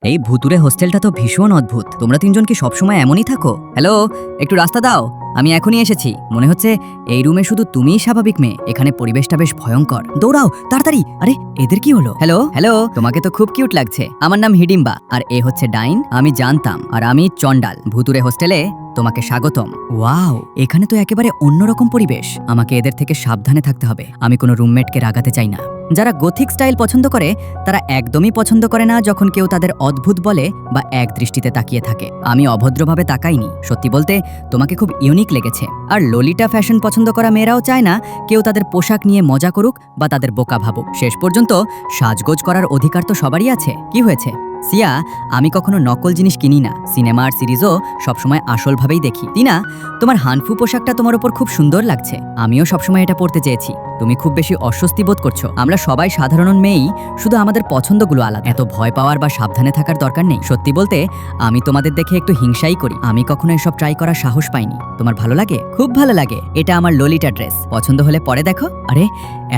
এই ভুতুরে হোস্টেলটা তো ভীষণ অদ্ভুত। তোমরা তিনজন কি সবসময় এমনই থাকো? হ্যালো, একটু রাস্তা দাও, আমি এখনই এসেছি। মনে হচ্ছে এই রুমে শুধু তুমিই স্বাভাবিক মেয়ে। এখানে পরিবেশটা বেশ ভয়ঙ্কর। দৌড়াও তাড়াতাড়ি। আরে এদের কি হলো? হ্যালো হ্যালো, তোমাকে তো খুব কিউট লাগছে। আমার নাম হিডিম্বা আর এ হচ্ছে ডাইন। আমি জানতাম। আর আমি চন্ডাল। ভুতুরে হোস্টেলে তোমাকে স্বাগতম। ওয়াও, এখানে তো একেবারে অন্যরকম পরিবেশ। আমাকে এদের থেকে সাবধানে থাকতে হবে। আমি কোনো রুমমেটকে রাগাতে চাই না। যারা গথিক স্টাইল পছন্দ করে তারা একদমই পছন্দ করে না যখন কেউ তাদের অদ্ভুত বলে বা এক দৃষ্টিতে তাকিয়ে থাকে। আমি অভদ্রভাবে তাকাইনি। সত্যি বলতে তোমাকে খুব ইউনিক লেগেছে। আর ললিটা ফ্যাশন পছন্দ করা মেয়েরাও চায় না কেউ তাদের পোশাক নিয়ে মজা করুক বা তাদের বোকা ভাবুক। শেষ পর্যন্ত সাজগোজ করার অধিকার তো সবারই আছে। কি হয়েছে সিয়া? আমি কখনো নকল জিনিস কিনি না। সিনেমা আর সিরিজও সবসময় আসলভাবেই দেখি। তিনা, তোমার হানফু পোশাকটা তোমার উপর খুব সুন্দর লাগছে। আমিও সবসময় এটা পরতে চেয়েছি। তুমি খুব বেশি অস্বস্তি বোধ করছো। আমরা সবাই সাধারণ মেয়েই, শুধু আমাদের পছন্দগুলো আলাদা। এত ভয় পাওয়ার বা সাবধানে থাকার দরকার নেই। সত্যি বলতে আমি তোমাদের দেখে একটু হিংসাই করি। আমি কখনো এসব ট্রাই করার সাহস পাইনি। তোমার ভালো লাগে? খুব ভালো লাগে। এটা আমার ললিটা ড্রেস। পছন্দ হলে পরে দেখো। আরে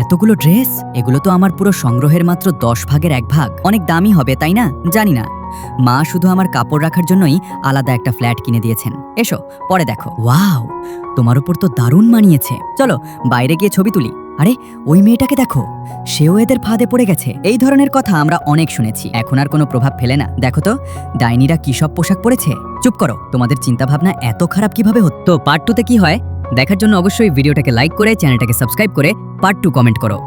এতগুলো ড্রেস, এগুলো তো আমার পুরো সংগ্রহের মাত্র 10 ভাগের 1 ভাগ। অনেক দামি হবে তাই না? জানি না। মা শুধু আমার কাপড় রাখার জন্যই আলাদা একটা ফ্ল্যাট কিনে দিয়েছেন। এসো পরে দেখো। ওয়াও, তোমার উপর তো দারুণ মানিয়েছে। চলো বাইরে গিয়ে ছবি তুলি। আরে ওই মেয়েটাকে দেখো, সেও এদের ফাঁদে পড়ে গেছে। এই ধরনের কথা আমরা অনেক শুনেছি, এখন আর কোনো প্রভাব ফেলে না। দেখো তো ডাইনিরা কি সব পোশাক পরেছে। চুপ করো, তোমাদের চিন্তাভাবনা এত খারাপ কিভাবে হতো? পার্ট 2 তে কি হয় দেখার জন্য অবশ্যই ভিডিওটাকে লাইক করে চ্যানেলটাকে সাবস্ক্রাইব করে পার্ট 2 কমেন্ট করো।